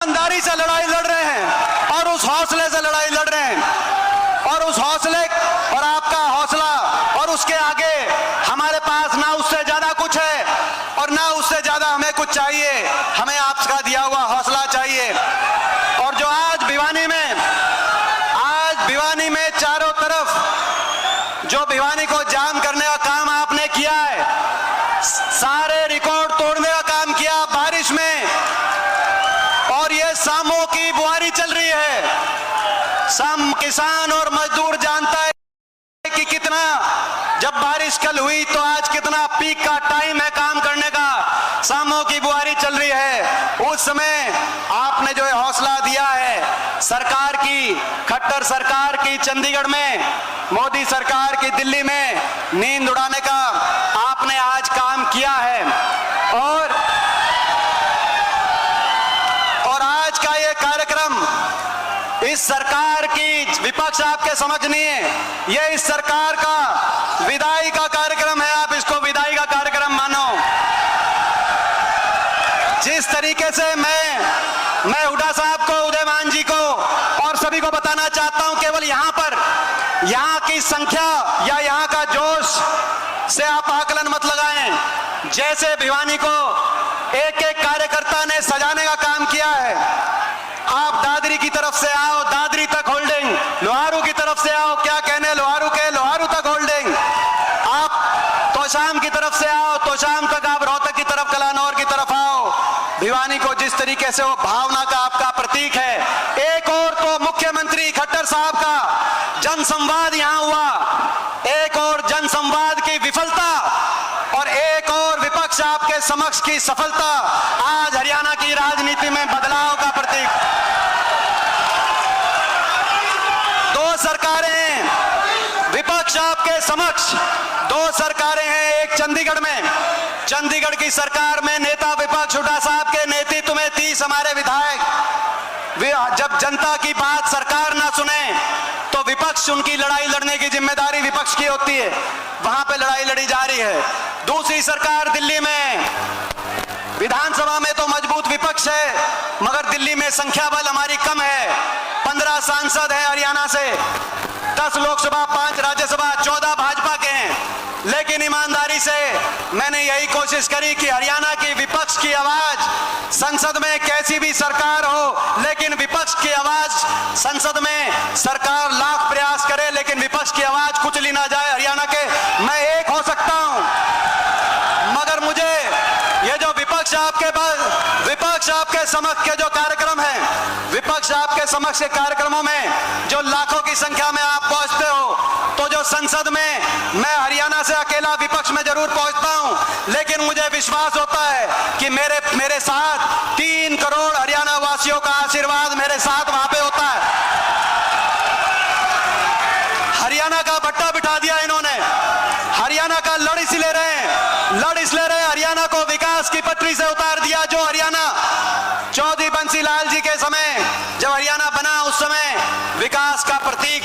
ईमानदारी से लड़ाई लड़ रहे हैं और उस हौसले से लड़ाई लड़ रहे हैं और उस हौसले और आपका हौसला और उसके आगे हमारे पास ना उससे ज्यादा कुछ है और ना उससे ज्यादा हमें कुछ चाहिए। हमें आपका दिया हुआ हौसला चाहिए। और जो आज भिवानी में चारों तरफ जो भिवानी को जाम करने का काम आपने किया है, सारे रिकॉर्ड तोड़ने का काम किया बारिश में, और ये सामों की बुआरी चल रही है। सम किसान और मजदूर जानता है कि कितना, जब बारिश कल हुई तो आज कितना पीक का टाइम है काम करने का। सामों की बुआरी चल रही है। उस समय आपने जो हौसला दिया है, सरकार की, खट्टर सरकार की चंडीगढ़ में, मोदी सरकार की दिल्ली में नींद उड़ाने का आपने आज काम किया है। और आज का ये कार्यक्रम इस सरकार की, विपक्ष आपके समझ नहीं है, ये इस सरकार का विदाई का कार्यक्रम है। आप इसको विदाई का कार्यक्रम मानो। जिस तरीके से मैं हुड्डा साहब को, उदयमान जी को और सभी को बताना चाहता हूं, केवल यहां पर यहां की संख्या या यहां का जोश से आप आकलन मत लगाएं। जैसे भिवानी को एक एक कार्यकर्ता ने सजाने का काम किया है। आप दादरी की तरफ से आओ, दादरी तक होल्डिंग, लोहारू की तरफ से आओ, क्या कहने लोहारू के, लोहारू तक होल्डिंग। आप तोशाम की तरफ से आओ, तोशाम तक, आप रोहतक की तरफ, कलानौर की तरफ आओ। भिवानी को जिस तरीके से वो भावना का आपका प्रतीक है। एक और तो मुख्यमंत्री खट्टर साहब का जनसंवाद यहां हुआ, एक और जनसंवाद की विफलता और एक और विपक्ष आपके समक्ष की सफलता आज हरियाणा की राजनीति में बदलाव का प्रतीक। दो सरकारें, विपक्ष आपके समक्ष दो सरकारें हैं। एक चंडीगढ़ में, चंडीगढ़ की सरकार में नेता विपक्ष हुड्डा साहब के नेतृत्व में 30 हमारे विधायक, जब जनता की बात सरकार ना सुने तो विपक्ष, उनकी लड़ाई लड़ने की जिम्मेदारी विपक्ष की होती है। वहां पे लड़ाई लड़ी जा रही है। दूसरी सरकार दिल्ली में, विधानसभा में तो मजबूत विपक्ष है, मगर दिल्ली में संख्या बल हमारी कम है। 15 सांसद हैं हरियाणा से, 10 लोकसभा, 5 राज्यसभा, 14 भाजपा के हैं। लेकिन ईमानदारी से मैंने यही कोशिश करी कि हरियाणा की विपक्ष की आवाज, संसद में कैसी भी सरकार हो, लेकिन विपक्ष की आवाज संसद में, सरकार लाख प्रयास करे लेकिन विपक्ष की आवाज कुचली ना जाए हरियाणा के। मैं एक हो सकता हूं, मगर मुझे ये जो विपक्ष आपके समक्ष के जो कार्यक्रम है, विपक्ष आपके समक्ष के कार्यक्रमों में जो लाखों की संख्या में आप पहुंचते हो, तो जो संसद में मैं हरियाणा से अकेला विपक्ष में जरूर पहुंचता हूं, लेकिन मुझे विश्वास होता है कि मेरे साथ 3 करोड़ हरियाणा वासियों का आशीर्वाद मेरे साथ वहां पे होता है। हरियाणा का भट्टा बिठा दिया इन्होंने, हरियाणा का लड़ इस ले रहे हैं, हरियाणा को विकास की पटरी से उतार दिया। जो हरियाणा चौधरी बंसीलाल जी के समय जब हरियाणा बना, उस समय विकास का प्रतीक,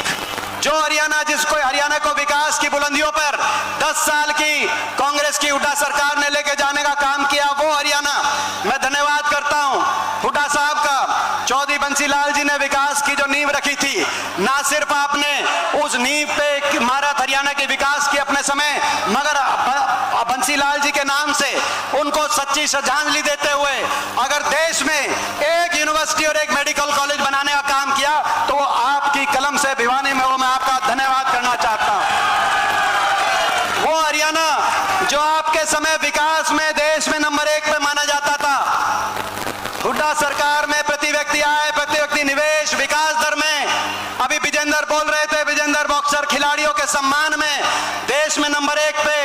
जो हरियाणा, जिसको हरियाणा को विकास की बुलंदियों पर 10 साल की कांग्रेस की हुड्डा सरकार ने लेके जाने का काम किया, वो हरियाणा। मैं धन्यवाद करता हूं हुड्डा साहब का। चौधरी बंसीलाल जी ने विकास की जो नींव रखी थी, ना सिर्फ आपने उस नींव पे इमारत हरियाणा के विकास की अपने समय, मगर बंसीलाल जी के नाम से उनको सच्ची श्रद्धांजलि देते हुए अगर देश में एक यूनिवर्सिटी और एक मेडिकल कॉलेज बनाने का काम किया, तो वो आपकी कलम से भिवानी में, वो मैं आपका धन्यवाद करना चाहता हूं। वो हरियाणा जो आपके समय विकास में देश में नंबर 1 पे माना जाता था, हुड्डा सरकार में प्रति व्यक्ति आय, प्रति व्यक्ति निवेश, विकास दर में, अभी विजेंद्र बोल रहे थे, विजेंद्र बॉक्सर खिलाड़ियों के सम्मान में देश में नंबर 1 पे,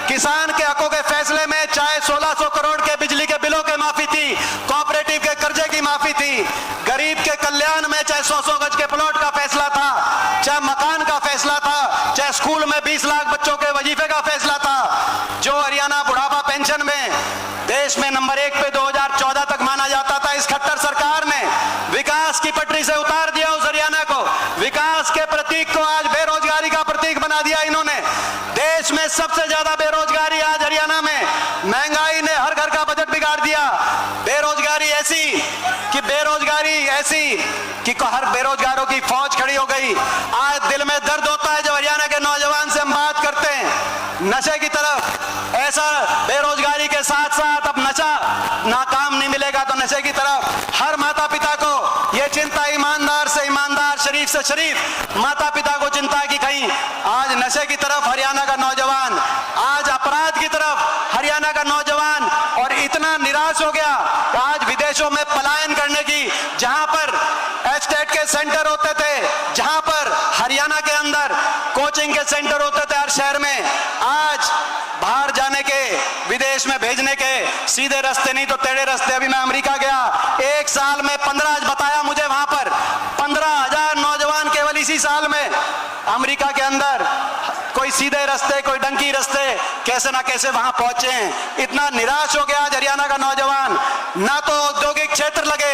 किसान के हकों के फैसले में, चाहे 1600 करोड़ के बिजली के बिलों के माफी थी, कोऑपरेटिव के कर्जे की माफी थी, गरीब के कल्याण में चाहे 100 गज के प्लॉट का फैसला था, चाहे मकान का फैसला था, चाहे स्कूल में 20 लाख बच्चों के वजीफे का फैसला था, जो हरियाणा बुढ़ापा पेंशन में देश में नंबर 1 पे 2014 तक माना जाता था, इस खट्टर सरकार ने विकास की पटरी से उतार दिया उस हरियाणा को। विकास के प्रतीक को आज बेरोजगारी का प्रतीक बना दिया इन्होंने। देश में सबसे ज्यादा बेरोजगारी आज हरियाणा में, महंगाई ने हर घर का बजट बिगाड़ दिया। बेरोजगारी ऐसी कि बेरोजगारी बेरोजगारी ऐसी कि हर बेरोजगारों की फौज खड़ी हो गई। आज दिल में दर्द होता है जब हरियाणा के नौजवान से हम बात करते हैं नशे की तरफ। ऐसा बेरोजगारी के साथ साथ अब नशा नाकाम नहीं मिलेगा तो नशे की तरफ हर माता पिता को यह चिंता, ईमानदार से ईमानदार, शरीफ से शरीफ माता पिता को चिंता है कि कहीं आज नशे की तरफ हरियाणा का नौजवान, आज अपराध की तरफ हरियाणा का नौजवान और इतना निराश हो गया कि आज विदेशों में पलायन करने की, जहां पर एस्टेट के सेंटर होते थे, जहां पर हरियाणा के अंदर कोचिंग के सेंटर होते थे हर शहर में, आज बाहर जाने के, विदेश में भेजने के सीधे रास्ते नहीं तो टेढ़े रास्ते। अभी मैं अमेरिका गया, एक साल में 15, बताया मुझे वहां पर 15,000 नौजवान केवल इसी साल में अमेरिका के अंदर कोई सीधे रास्ते, कोई डंकी रास्ते, कैसे ना कैसे वहां पहुंचे हैं। इतना निराश हो गया आज हरियाणा का नौजवान। ना तो औद्योगिक क्षेत्र लगे,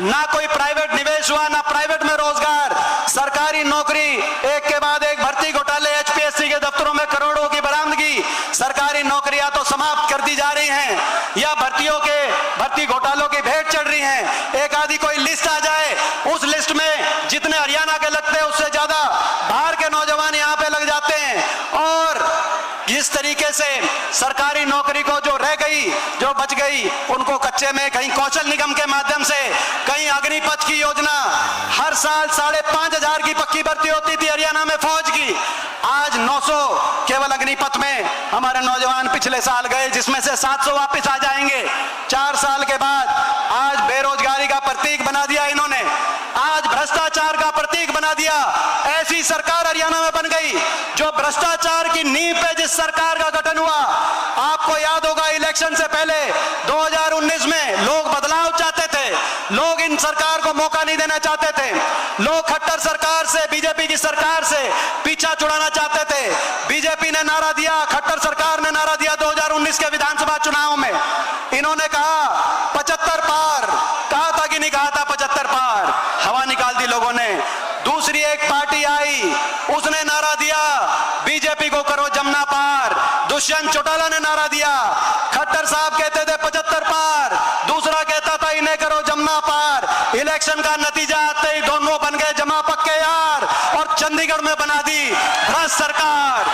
ना कोई प्राइवेट निवेश हुआ, ना प्राइवेट में रोजगार, सरकारी नौकरी एक के बाद एक, भर्ती घोटाले, एचपीएससी के दफ्तरों में करोड़ों की बरामदगी, सरकारी नौकरियां तो समाप्त कर दी जा रही हैं या भर्ती घोटालों की भेंट चढ़ रही हैं। एक आधी कोई लिस्ट आ जाए, उस लिस्ट में जितने हरियाणा के लगते हैं उससे ज्यादा बाहर के नौजवान यहां पे लग जाते हैं। और इस तरीके से सरकारी नौकरी को जो रह गई, जो बच गई, उनको कच्चे में कहीं कौशल निगम के माध्यम से, कहीं अग्निपथ की योजना, हर साल 5,500 की पक्की भर्ती होती थी हरियाणा में फौज की, आज 900 केवल अग्निपथ में हमारे नौजवान पिछले साल गए, जिसमें से 700 वापस आ जाएंगे 4 साल के बाद। आज बेरोजगारी का प्रतीक बना दिया इन्होंने, आज भ्रष्टाचार का प्रतीक बना दिया। ऐसी सरकार हरियाणा में बन गई जो भ्रष्टाचार की नींव पे जिस सरकार का गठन हुआ, आपको याद होगा इलेक्शन से पहले 2019 में लोग बदलाव चाहते थे, लोग इन सरकार को मौका नहीं देना चाहते थे, लोग खट्टर सरकार से, बीजेपी की सरकार से पीछा छुड़ाना चाहते थे। बीजेपी ने नारा दिया, खट्टर सरकार ने नारा दिया 2019 के विधानसभा चुनाव में, इन्होंने कहा 75 पार, कहा था कि नहीं कहा था 75 पार, हवा निकाल दी लोगों ने। दूसरी एक पार्टी आई, उसने नारा दिया बीजेपी को करो जमुना पार, दुष्यंत चौटाला ने नारा दिया, खट्टर साहब कहते थे 75 पार, दूसरा कहता था इन्हें करो जमुना पार। इलेक्शन का नतीजा आते ही दोनों बन गए जमा पक्के यार और चंडीगढ़ में बना दी भ्रष्ट सरकार।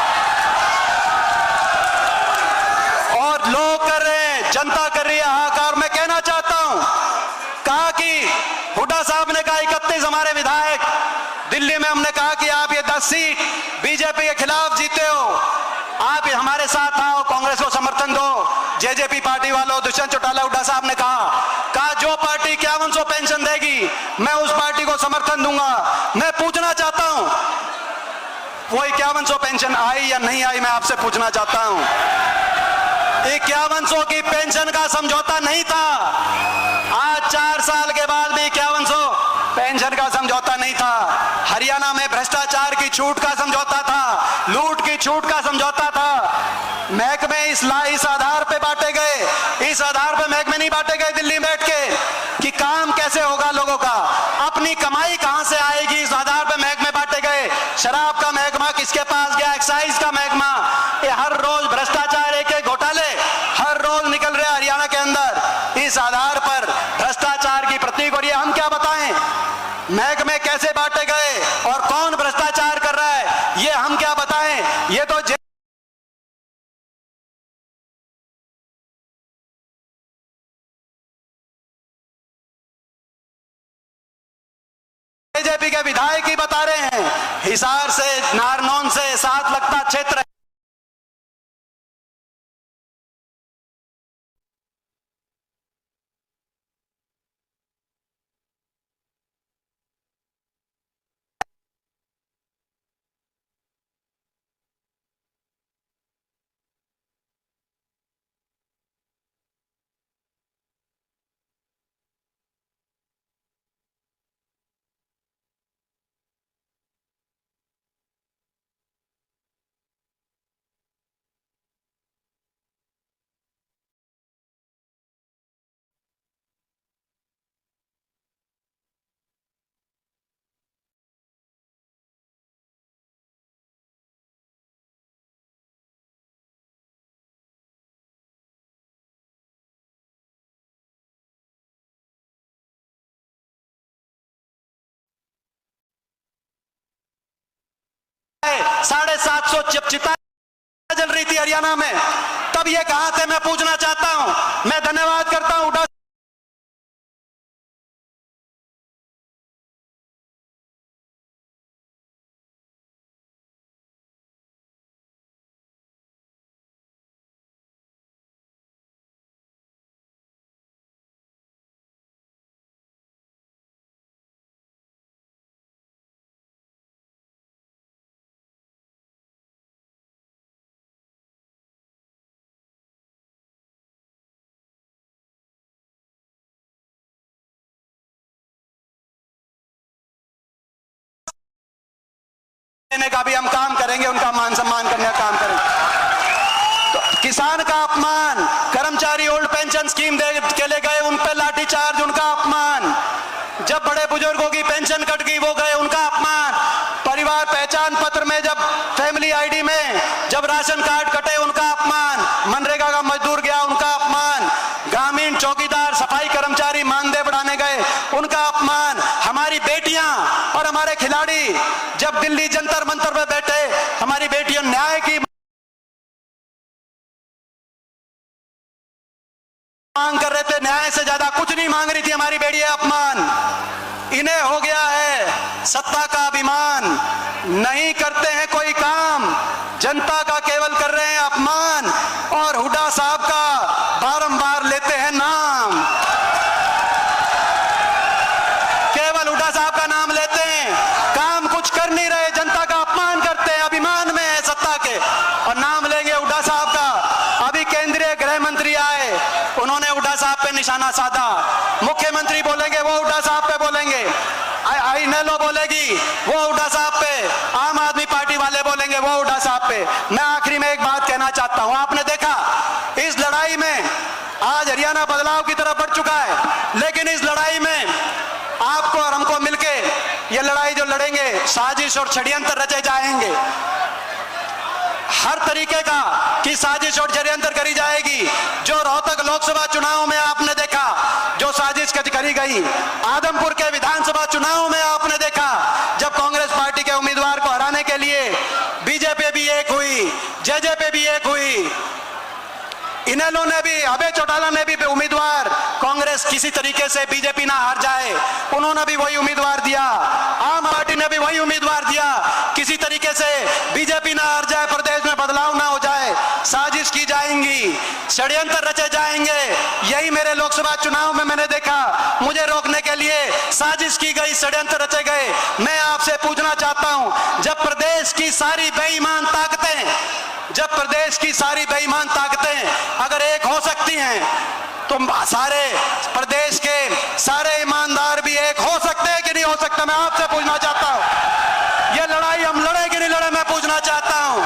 और लोग कर रहे हैं, जनता कर रही है हाहाकार। मैं कहना चाहता हूं, कहा कि हुड्डा साहब ने कहा 31 हमारे विधायक, दिल्ली में हमने कहा कि आप ये 10 सीट बीजेपी के खिलाफ जीते हो, आप हमारे साथ आओ, कांग्रेस को समर्थन दो। जेजेपी पार्टी वालों, दुष्यंत चौटाला, हुड्डा साहब ने कहा जो पार्टी 5100 पेंशन देगी मैं उस पार्टी को समर्थन दूंगा। मैं पूछना चाहता हूं, वो 5100 पेंशन आई या नहीं आई, मैं आपसे पूछना चाहता हूं। 5100 की पेंशन का समझौता नहीं था, आज 4 साल के बाद भी 5100 पेंशन का समझौता नहीं था। हरियाणा में भ्रष्टाचार की छूट का समझौता था, लूट की छूट का समझौता था। महकमे इस आधार पे बांटे गए, इस आधार पे महकमे नहीं बांटे गए दिल्ली में बैठ के कि काम कैसे होगा लोगों का, अपनी कमाई कहां से आएगी, इस आधार पे महकमे बांटे गए। शराब का महकमा किसके पास गया, एक्साइज का महकमा, ये हर रोज भ्रष्टाचार, एक घोटाले हर रोज निकल रहे हरियाणा के अंदर। इस आधार पर भ्रष्टाचार की प्रतीक, और ये हम क्या बताएं, महकमे कैसे बांटे गए और कौन भ्रष्टाचार कर रहा है, ये हम क्या बताएं। ये तो बीजेपी के विधायक ही बता रहे हैं। हिसार से, नारनौन से 7 लगता क्षेत्र 750 जब चिता जल रही थी हरियाणा में, तब ये कहां थे? मैं पूछना चाहता हूं। मैं धन्यवाद करता हूं हुड्डा देने का भी हम काम करेंगे, उनका मान सम्मान करने का काम करेंगे। तो किसान का अपमान, कर्मचारी ओल्ड पेंशन स्कीम दे के ले गए, उन पे लाठीचार्ज, उनका अपमान। जब बड़े बुजुर्गों की पेंशन कट गई वो गए, उनका अपमान। परिवार पहचान पत्र में जब फैमिली आईडी में जब राशन कार्ड कटे, उनका अपमान। मनरेगा का मजदूर गया, उनका अपमान। ग्रामीण चौकीदार सफाई कर्मचारी मानदेय बढ़ाने गए, उनका अपमान। हमारी बेटियां और हमारे खिलाड़ी जब दिल्ली जंतर मंतर पर बैठे, हमारी बेटियों न्याय की मांग कर रहे थे, न्याय से ज्यादा कुछ नहीं मांग रही थी हमारी बेटियां। अपमान। इन्हें हो गया है सत्ता का अभिमान, नहीं करते हैं कोई काम, जनता का केवल कर रहे हैं अपमान, और हुड्डा साहब का बारंबार लेते हैं नाम। केवल हुड्डा साहब का नाम लेते हैं, काम कुछ कर नहीं रहे, जनता का अपमान करते हैं, अभिमान में है सत्ता के, और नाम लेंगे हुड्डा साहब का। अभी केंद्रीय गृह मंत्री आए, उन्होंने हुड्डा साहब पे निशाना साधा। मुख्यमंत्री बोलेंगे वो हुड्डा साहब पे बोलेंगे, आई नेलो बोलेगी वो हुड्डा साहब पे, आम आदमी पार्टी वाले बोलेंगे वो हुड्डा साहब पे। मैं आखिरी में एक बात कहना चाहता हूं, आपने देखा इस लड़ाई में आज हरियाणा बदलाव की तरफ बढ़ चुका है, लेकिन इस लड़ाई में आपको और हमको मिलके ये लड़ाई जो लड़ेंगे, साजिश और षड्यंत्र रचे जाएंगे, हर तरीके का की साजिश और षड्यंत्र करी जाएगी। जो रोहतक लोकसभा चुनाव में आपने देखा जो साजिश करी गई, आदमपुर के विधानसभा चुनाव में आपने देखा जब कांग्रेस पार्टी के उम्मीदवार को हराने के लिए बीजेपी भी एक हुई, जेजेपी भी एक हुई, इनेलो ने भी, अभय चौटाला ने भी उम्मीदवार, कांग्रेस किसी तरीके से बीजेपी ना हार जाए उन्होंने भी वही उम्मीदवार दिया, आम पार्टी ने भी वही उम्मीदवार दिया, किसी तरीके से बीजेपी ना हार जाए, प्रदेश में बदलाव ना हो जाए, साजिश की जाएंगी, षड्यंत्र रचे जाएंगे। यही मेरे लोकसभा चुनाव में मैंने देखा, मुझे रोकने के लिए साजिश की गई, षड्यंत्र रचे गए। मैं आपसे पूछना चाहता हूं, जब प्रदेश की सारी बेईमान ताकतें अगर एक हो सकती हैं, तो सारे प्रदेश के सारे ईमानदार भी एक हो सकते हैं कि नहीं हो सकता? मैं आपसे पूछना चाहता हूं, ये लड़ाई हम लड़े कि नहीं लड़े, मैं पूछना चाहता हूं।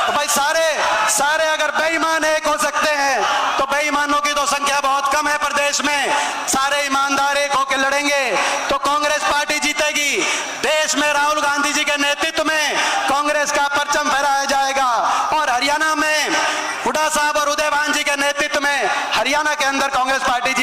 तो भाई सारे अगर बेईमान एक हो सकते हैं, तो बेईमानों की तो संख्या बहुत कम है प्रदेश में। सारे ईमानदार एक होकर लड़ेंगे तो कांग्रेस पार्टी जीतेगी। देश में राहुल गांधी जी के नेतृत्व में कांग्रेस का परचम फहराया जाएगा, और हरियाणा में हुड्डा साहब और उदयवान जी के नेतृत्व में हरियाणा के अंदर कांग्रेस पार्टी